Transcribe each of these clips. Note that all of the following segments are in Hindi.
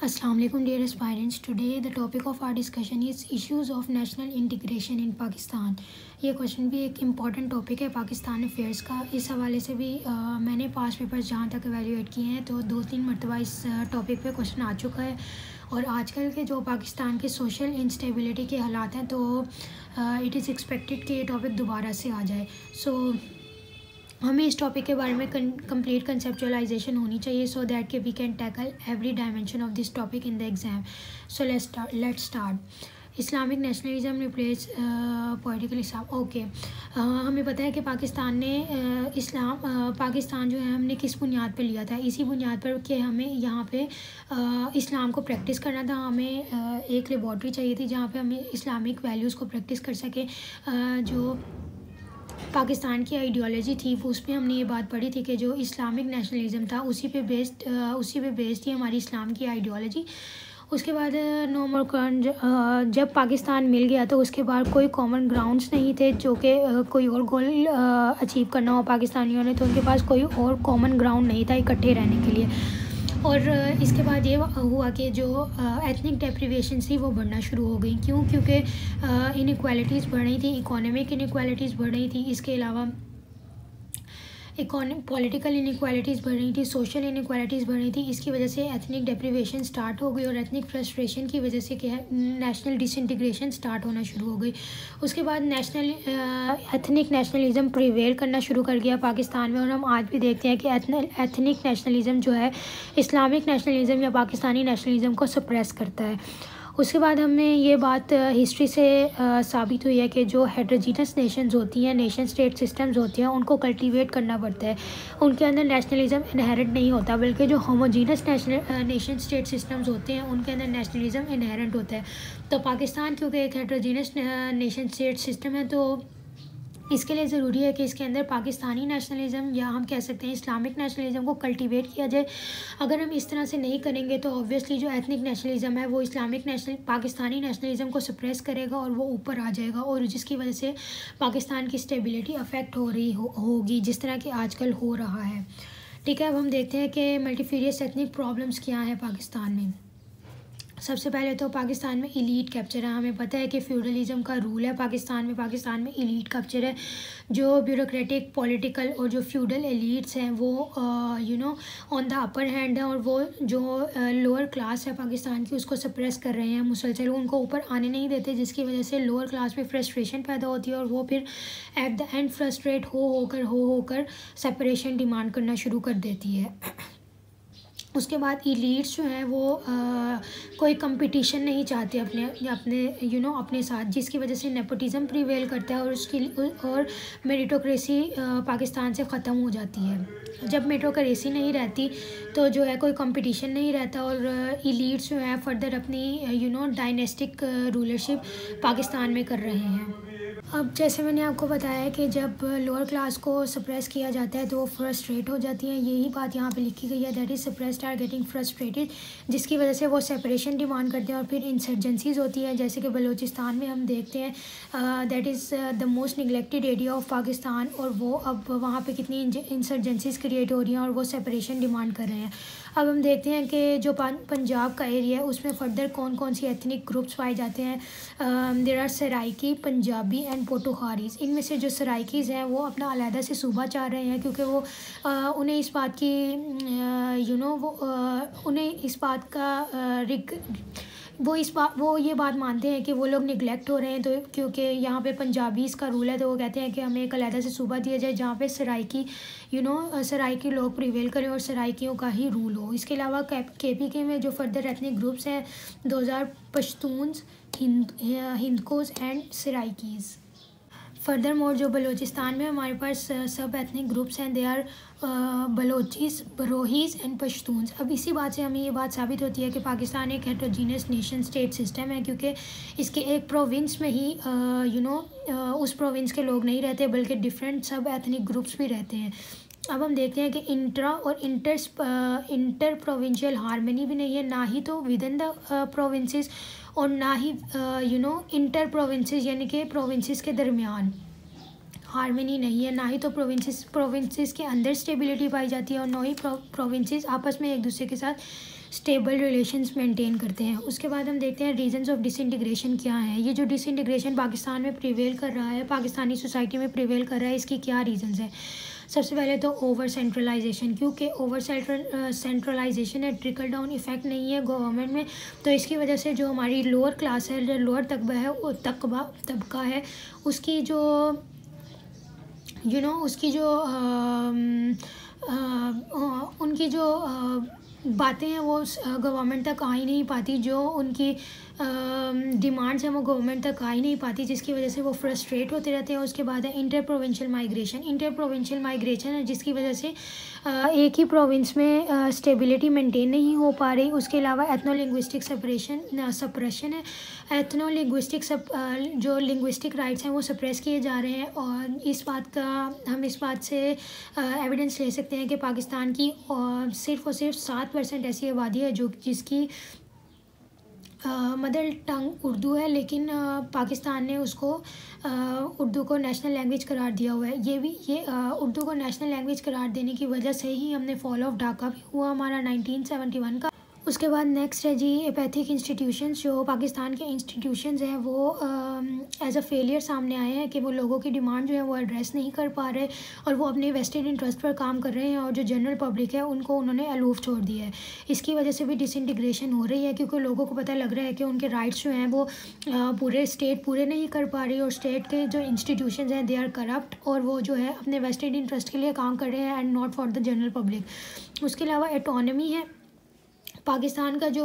Assalamu alaikum dear aspirants. Today the topic of our discussion is issues of national integration in Pakistan. ये क्वेश्चन भी एक इम्पॉर्टेंट टॉपिक है पाकिस्तान अफेयर्स का। इस हवाले से भी मैंने पास पेपर्स जहाँ तक एवेल्यूएट किए हैं तो 2-3 मरतबा इस टॉपिक पे क्वेश्चन आ चुका है। और आजकल के जो पाकिस्तान के सोशल इंस्टेबिलिटी के हालात हैं तो इट इज़ एक्सपेक्टेड कि ये टॉपिक दोबारा से आ जाए। हमें इस टॉपिक के बारे में कंप्लीट कंसेप्चुअलाइजेशन होनी चाहिए सो दैट कि we can tackle every dimension of this topic in the exam. So let's start. Islamic nationalism replace political Islam. Okay, हमें पता है कि पाकिस्तान ने पाकिस्तान जो है हमने किस बुनियाद पर लिया था। इसी बुनियाद पर कि हमें यहाँ पे इस्लाम को प्रैक्टिस करना था। हमें एक लेबॉर्ट्री चाहिए थी जहाँ पे हमें इस्लामिक वैल्यूज़ को प्रैक्टिस कर सके। जो पाकिस्तान की आइडियोलॉजी थी वो उसमें हमने ये बात पढ़ी थी कि जो इस्लामिक नेशनलिज्म था उसी पे बेस्ड थी हमारी इस्लाम की आइडियोलॉजी। उसके बाद जब पाकिस्तान मिल गया तो उसके बाद कोई कॉमन ग्राउंड्स नहीं थे जो कि कोई और गोल अचीव करना हो पाकिस्तानियों ने, तो उनके पास कोई और कॉमन ग्राउंड नहीं था इकट्ठे रहने के लिए। और इसके बाद ये हुआ कि जो एथनिक डेप्रिवेशन थी वो बढ़ना शुरू हो गई। क्योंकि इनइक्वालिटीज़ बढ़ रही थी, इकोनॉमिक इनइक्वालिटीज़ बढ़ रही थी, इसके अलावा पॉलिटिकल इनइक्वालिटीज़ बढ़ रही थी, सोशल इनइक्वालिटीज़ बढ़ रही थी। इसकी वजह से एथनिक डेप्रिवेशन स्टार्ट हो गई और एथनिक फ्रस्ट्रेशन की वजह से क्या है नेशनल डिसइंटीग्रेशन स्टार्ट होना शुरू हो गई। उसके बाद एथनिक नेशनलिज्म प्रिवेल करना शुरू कर गया पाकिस्तान में। और हम आज भी देखते हैं कि एथनिक नेशनलिज्म जो है इस्लामिक नेशनलिज्म या पाकिस्तानी नेशनलिज्म को सप्रेस करता है। उसके बाद हमें ये बात हिस्ट्री से साबित हुई है कि जो हेट्रोजीनस नेशंस होती हैं, नेशन स्टेट सिस्टम्स होती हैं, उनको कल्टीवेट करना पड़ता है। उनके अंदर नेशनलिज्म इनहेरेंट नहीं होता, बल्कि जो होमोजीनस नेशन स्टेट सिस्टम्स होते हैं उनके अंदर नेशनलिज्म इनहेरेंट होता है। तो पाकिस्तान क्योंकि एक हेट्रोजीनस नेशन स्टेट सिस्टम है तो इसके लिए ज़रूरी है कि इसके अंदर पाकिस्तानी नेशनलिज्म या हम कह सकते हैं इस्लामिक नेशनलिज्म को कल्टीवेट किया जाए। अगर हम इस तरह से नहीं करेंगे तो ऑब्वियसली जो एथनिक नेशनलिज्म है वो पाकिस्तानी नेशनलिज्म को सप्रेस करेगा और वो ऊपर आ जाएगा, और जिसकी वजह से पाकिस्तान की स्टेबिलिटी अफेक्ट हो रही होगी जिस तरह की आजकल हो रहा है। ठीक है, अब हम देखते हैं कि मल्टीफेरियस एथनिक प्रॉब्लम्स क्या हैं पाकिस्तान में। सबसे पहले तो पाकिस्तान में इलीट कैप्चर है। हमें पता है कि फ्यूडलिज्म का रूल है पाकिस्तान में इलीट कैप्चर है। जो ब्यूरोक्रेटिक पॉलिटिकल और जो फ्यूडल एलिट्स हैं वो ऑन द अपर हैंड है, और वो जो लोअर क्लास है पाकिस्तान की उसको सप्रेस कर रहे हैं मुसलसल, उनको ऊपर आने नहीं देते, जिसकी वजह से लोअर क्लास में फ्रस्ट्रेशन पैदा होती है और वो फिर एट द एंड फ्रस्ट्रेट होकर सेपरेशन डिमांड करना शुरू कर देती है। उसके बाद इलीट्स जो हैं वो कोई कंपटीशन नहीं चाहते अपने साथ, जिसकी वजह से नेपोटिज्म प्रिवेल करता है और मेरिटोक्रेसी पाकिस्तान से ख़त्म हो जाती है। जब मेरिटोक्रेसी नहीं रहती तो जो है कोई कंपटीशन नहीं रहता और इलीट्स जो है फर्दर अपनी डायनेस्टिक रूलरशिप पाकिस्तान में कर रहे हैं। अब जैसे मैंने आपको बताया कि जब लोअर क्लास को सप्रेस किया जाता है तो वो फ्रस्ट्रेट हो जाती है। यही बात यहाँ पे लिखी गई है, that is suppressed are getting frustrated, जिसकी वजह से वो सेपरेशन डिमांड करते हैं और फिर इंसर्जेंसीज होती हैं। जैसे कि बलूचिस्तान में हम देखते हैं that is the most neglected area of Pakistan, और वो अब वहाँ पे कितनी इंसर्जेंसीज क्रिएट हो रही हैं और वो सेपरेशन डिमांड कर रहे हैं। अब हम देखते हैं कि जो पंजाब का एरिया है उसमें फर्दर कौन कौन सी एथनिक ग्रुप्स पाए जाते हैं। There are Saraiki, Punjabi and Potoharis. इनमें से जो सराइकीज़ हैं वो अपना अलहदा से सूबा चाह रहे हैं क्योंकि वो उन्हें इस बात की उन्हें इस बात का वो ये बात मानते हैं कि वो लोग निगलेक्ट हो रहे हैं। तो क्योंकि यहाँ पे पंजाबीज़ का रूल है तो वो कहते हैं कि हमें एक अलहदा से सूबा दिया जाए जहाँ पे सराइकी लोग प्रिवेल करें और सराइकियों का ही रूल हो। इसके अलावा KPK में जो फर्दर एथनिक ग्रुप्स हैं 2000 पश्तून्स, हिंदकोज़ एंड सराइकीज़। फर्दर मोर जो बलूचिस्तान में हमारे पास सब एथनिक ग्रुप्स हैं, दे आर बलोचीज़, बरोहीज़ एंड पश्तून्स। अब इसी बात से हमें ये बात साबित होती है कि पाकिस्तान एक हेट्रोजीनियस नेशन स्टेट सिस्टम है क्योंकि इसके एक प्रोविंस में ही उस प्रोविंस के लोग नहीं रहते बल्कि डिफरेंट सब एथनिक ग्रुप्स भी रहते हैं। अब हम देखते हैं कि इंट्रा और इंटर प्रोविंशियल हारमनी भी नहीं है, ना ही तो विद इन द प्रोविंसेस और ना ही इंटर प्रोविंसेस यानी कि प्रोविंसेस के दरमियान हारमनी नहीं है, ना ही तो प्रोविंसेस के अंदर स्टेबिलिटी पाई जाती है और ना ही प्रोविंसेस आपस में एक दूसरे के साथ स्टेबल रिलेशंस मेंटेन करते हैं। उसके बाद हम देखते हैं रीजंस ऑफ डिसइंटीग्रेशन क्या है। ये जो डिसइंटीग्रेशन पाकिस्तान में प्रिवेल कर रहा है, पाकिस्तानी सोसाइटी में प्रिवेल कर रहा है, इसकी क्या रीजंस है। सबसे पहले तो ओवर सेंट्रलाइजेशन, क्योंकि ओवर सेंट्रलाइजेशन है, ट्रिकल डाउन इफेक्ट नहीं है गवर्नमेंट में, तो इसकी वजह से जो हमारी लोअर क्लास है, जो लोअर तबका है, वो तबका है, उसकी जो उसकी जो उनकी जो बातें हैं वो गवर्नमेंट तक आ ही नहीं पाती, जो उनकी डिमांड्स हैं वो गवर्नमेंट तक आ ही नहीं पाती, जिसकी वजह से वो फ्रस्ट्रेट होते रहते हैं। उसके बाद है इंटर प्रोविंशियल माइग्रेशन है, जिसकी वजह से एक ही प्रोविंस में स्टेबिलिटी मेंटेन नहीं हो पा रही। उसके अलावा एथनो लिंग्विस्टिक सप्रेशन है, एथनो लिंग्विस्टिक जो लिंग्विस्टिक राइट्स हैं वो सप्रेस किए जा रहे हैं। और हम इस बात से एविडेंस ले सकते हैं कि पाकिस्तान की सिर्फ और सिर्फ 7% ऐसी आबादी है जिसकी मदर टंग उर्दू है, लेकिन पाकिस्तान ने उसको उर्दू को नेशनल लैंग्वेज करार दिया हुआ है। ये उर्दू को नेशनल लैंग्वेज करार देने की वजह से ही हमने फॉल ऑफ ढाका भी हुआ हमारा 1971 का। उसके बाद नेक्स्ट है जी एपैथिक इंस्टीट्यूशंस। जो पाकिस्तान के इंस्टीट्यूशंस हैं वो एज अ फेलियर सामने आए हैं कि वो लोगों की डिमांड जो है वो एड्रेस नहीं कर पा रहे और वो अपने वेस्टेड इंटरेस्ट पर काम कर रहे हैं, और जो जनरल पब्लिक है उनको उन्होंने अलूफ छोड़ दिया है। इसकी वजह से भी डिसइंटीग्रेशन हो रही है, क्योंकि लोगों को पता लग रहा है कि उनके राइट्स जो हैं वो पूरे स्टेट पूरे नहीं कर पा रही, और स्टेट के जो इंस्टीट्यूशंस हैं दे आर करप्ट, और वो जो है अपने वेस्टेड इंटरेस्ट के लिए काम कर रहे हैं and not for the general public. उसके अलावा एटोनमी है। पाकिस्तान का जो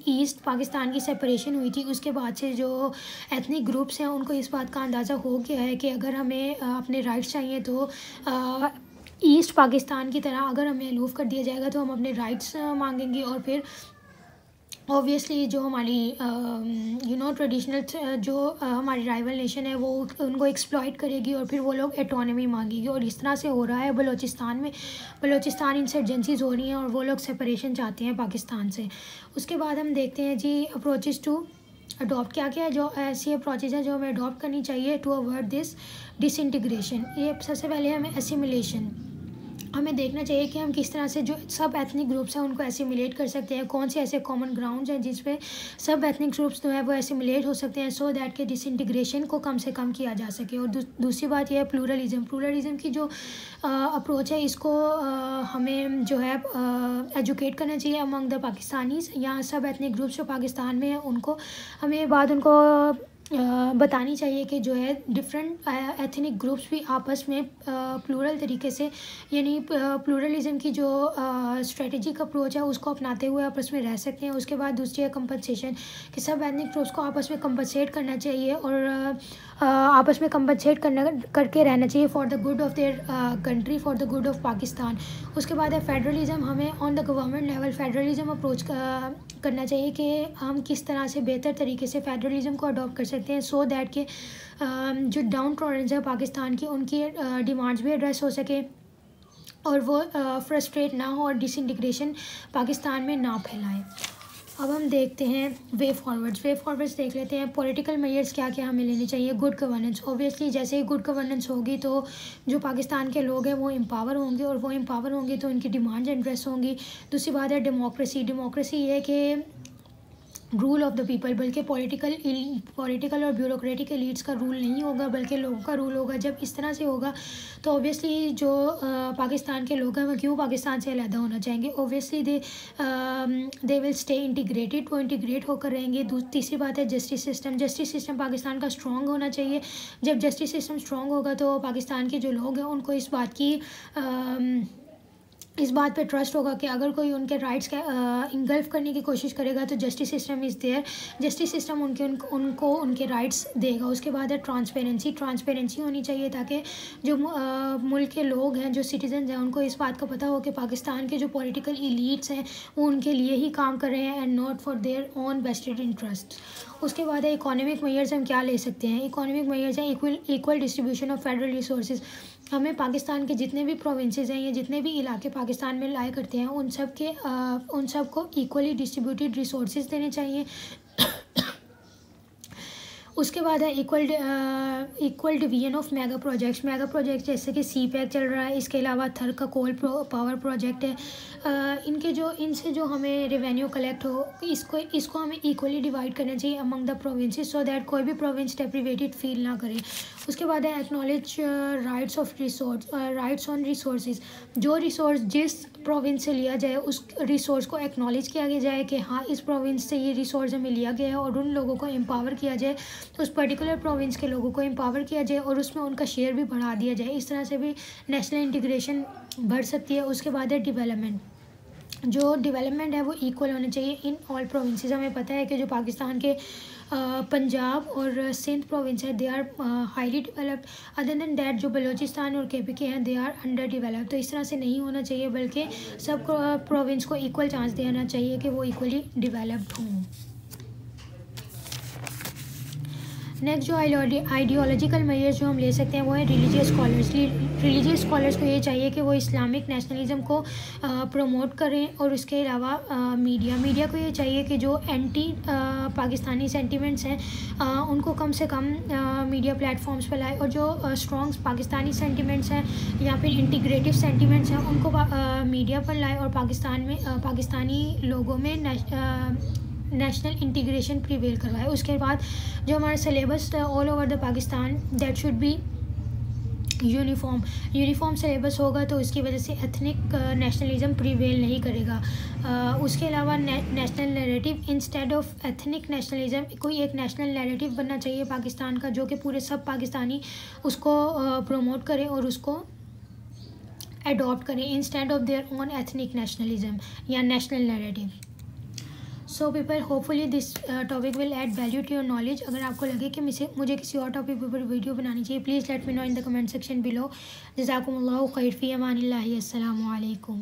ईस्ट पाकिस्तान की सेपरेशन हुई थी, उसके बाद से जो एथनिक ग्रुप्स हैं उनको इस बात का अंदाज़ा हो गया है कि अगर हमें अपने राइट्स चाहिए तो ईस्ट पाकिस्तान की तरह अगर हमें अलूफ कर दिया जाएगा तो हम अपने राइट्स मांगेंगे, और फिर ऑब्वियसली जो हमारी ट्रेडिशनल जो हमारी राइवल नेशन है वो उनको एक्सप्लॉइट करेगी, और फिर वो लोग एटोनमी मांगेगी। और इस तरह से हो रहा है बलूचिस्तान में। बलूचिस्तान इंसर्जेंसीज हो रही हैं और वो लोग सेपरेशन चाहते हैं पाकिस्तान से। उसके बाद हम देखते हैं जी अप्रोचेस टू अडॉप्ट क्या क्या है, जो ऐसी अप्रोचेज हैं जो हमें अडॉप्ट करनी चाहिए टू अवॉइड दिस डिसइंटीग्रेशन। ये सबसे पहले हमें एसिमिलेशन, हमें देखना चाहिए कि हम किस तरह से जो सब एथनिक ग्रुप्स हैं उनको एसिमिलेट कर सकते हैं, कौन से ऐसे कॉमन ग्राउंड्स हैं जिस पे सब एथनिक ग्रुप्स जो है वो एसिमिलेट हो सकते हैं, सो दैट के डिसइंटीग्रेशन को कम से कम किया जा सके। और दूसरी बात यह है प्लूरलिज्म की जो अप्रोच है, इसको हमें जो है एजुकेट करना चाहिए अमंग द पाकिस्तानीज़। यहाँ सब एथनिक ग्रुप्स जो पाकिस्तान में हैं उनको हमें बात उनको बतानी चाहिए कि जो है डिफरेंट एथनिक ग्रुप्स भी आपस में प्लूरल तरीके से, यानी प्लूरलिज्म की जो स्ट्रेटजिक अप्रोच है उसको अपनाते हुए आपस में रह सकते हैं। उसके बाद दूसरी है कंपनसेशन, कि सब एथनिक ग्रुप्स को आपस में कंपनसेट करना चाहिए और आपस में कंपनसेट करके रहना चाहिए for the good of their country, for the good of Pakistan. उसके बाद है फेडरलिज्म, हमें on the government level federalism approach करना चाहिए कि हम किस तरह से बेहतर तरीके से फेडरलिज्म को अडॉप्ट कर सकते हैं, सो दैट के जो डाउन टॉलरेंस है पाकिस्तान की उनकी डिमांड्स भी एड्रेस हो सके और वो फ्रस्ट्रेट ना हो और डिसइंटीग्रेशन पाकिस्तान में ना फैलाए। अब हम देखते हैं वे फॉरवर्ड्स देख लेते हैं। पॉलिटिकल मेजर्स क्या क्या हमें लेने चाहिए। गुड गवर्नेंस, ऑब्वियसली जैसे ही गुड गवर्नेंस होगी तो जो पाकिस्तान के लोग हैं वो एम्पावर होंगे और वो एम्पावर होंगे तो उनकी डिमांड्स एड्रेस होंगी। दूसरी बात है डेमोक्रेसी ये है कि रूल ऑफ द पीपल, बल्कि पॉलिटिकल और ब्यूरोक्रेटिक एलीट्स का रूल नहीं होगा बल्कि लोगों का रूल होगा। जब इस तरह से होगा तो ऑब्वियसली जो पाकिस्तान के लोग हैं वो क्यों पाकिस्तान से अलग होना चाहेंगे, obviously they will stay integrated, वो इंटीग्रेट होकर रहेंगे। तीसरी बात है जस्टिस सिस्टम पाकिस्तान का स्ट्रॉन्ग होना चाहिए। जब जस्टिस सिस्टम स्ट्रॉन्ग होगा तो पाकिस्तान के जो लोग हैं उनको इस बात पे ट्रस्ट होगा कि अगर कोई उनके राइट्स का इंगल्फ करने की कोशिश करेगा तो justice system is there, justice system उनको उनके राइट्स देगा। उसके बाद है ट्रांसपेरेंसी होनी चाहिए ताकि जो मुल्क के लोग हैं, जो सिटीजन हैं, उनको इस बात का पता हो कि पाकिस्तान के जो पॉलिटिकल एलीट्स हैं वो उनके लिए ही काम कर रहे हैं and not for their own vested interest. उसके बाद है इकोनॉमिक मेजर्स, हम क्या ले सकते हैं। इकोनॉमिक मेजर्स हैं equal distribution of federal resources, हमें पाकिस्तान के जितने भी प्रोविंसेस हैं या जितने भी इलाके पाकिस्तान में लाया करते हैं उन सब को इक्वली डिस्ट्रीब्यूटेड रिसोर्सेज देने चाहिए। उसके बाद है equal division of mega projects जैसे कि सी पैक चल रहा है, इसके अलावा थर का कोल पावर प्रोजेक्ट है, इनके जो इनसे जो हमें रेवेन्यू कलेक्ट हो इसको हमें इक्वली डिवाइड करना चाहिए among the provinces, so that कोई भी प्रोविंस डेप्रिवेटेड फील ना करे। उसके बाद है acknowledge rights of resource, rights on resources. जो रिसोर्स जिस प्रोविंस से लिया जाए उस रिसोर्स को एक्नॉलेज किया जाए कि हाँ इस प्रोविंस से ये रिसोर्स हमें लिया गया है, और उन लोगों को एम्पावर किया जाए, तो उस पर्टिकुलर प्रोविंस के लोगों को एम्पावर किया जाए और उसमें उनका शेयर भी बढ़ा दिया जाए। इस तरह से भी नेशनल इंटीग्रेशन बढ़ सकती है। उसके बाद है डेवलपमेंट। जो डेवलपमेंट है वो इक्वल होना चाहिए इन ऑल प्रोविंसेस। हमें पता है कि जो पाकिस्तान के पंजाब और सिंध प्रोविंस है they are highly developed, other than that जो बलूचिस्तान और KPK हैं दे आर अंडर डेवलप्ड। तो इस तरह से नहीं होना चाहिए, बल्कि सब प्रोविंस को इक्वल चांस देना चाहिए कि वो इक्वली डेवलप्ड हों। नेक्स्ट जो आइडियोलॉजिकल मेजर्स जो हम ले सकते हैं वो है रिलीजियस स्कॉलर्स। रिलीजियस स्कॉलर्स को ये चाहिए कि वो इस्लामिक नेशनलिज्म को प्रमोट करें, और उसके अलावा मीडिया को ये चाहिए कि जो एंटी पाकिस्तानी सेंटिमेंट्स हैं उनको कम से कम मीडिया प्लेटफॉर्म्स पर लाए, और जो स्ट्रॉन्ग पाकिस्तानी सेंटिमेंट्स हैं या फिर इंटीग्रेटिव सेंटिमेंट्स हैं उनको मीडिया पर लाए, और पाकिस्तान में पाकिस्तानी लोगों में नेशनल इंटीग्रेशन प्रिवेल करवाए। उसके बाद जो हमारा syllabus all over the Pakistan that should be uniform syllabus होगा, तो इसकी वजह से एथनिक नेशनलिज्म प्रिवेल नहीं करेगा। उसके अलावा national narrative instead of ethnic nationalism, कोई एक नेशनल नैरेटिव बनना चाहिए पाकिस्तान का जो कि पूरे सब पाकिस्तानी उसको प्रमोट करें और उसको अडॉप्ट करें instead of their own ethnic nationalism या national narrative. So people hopefully this topic will add value to your knowledge. अगर आपको लगे कि मुझे किसी और टॉपिक पे वीडियो बनानी चाहिए, please let me know in the comment section below. जज़ाकुमुल्लाहु खैर फ़ी अमानिल्लाहि। अस्सलामु अलैकुम।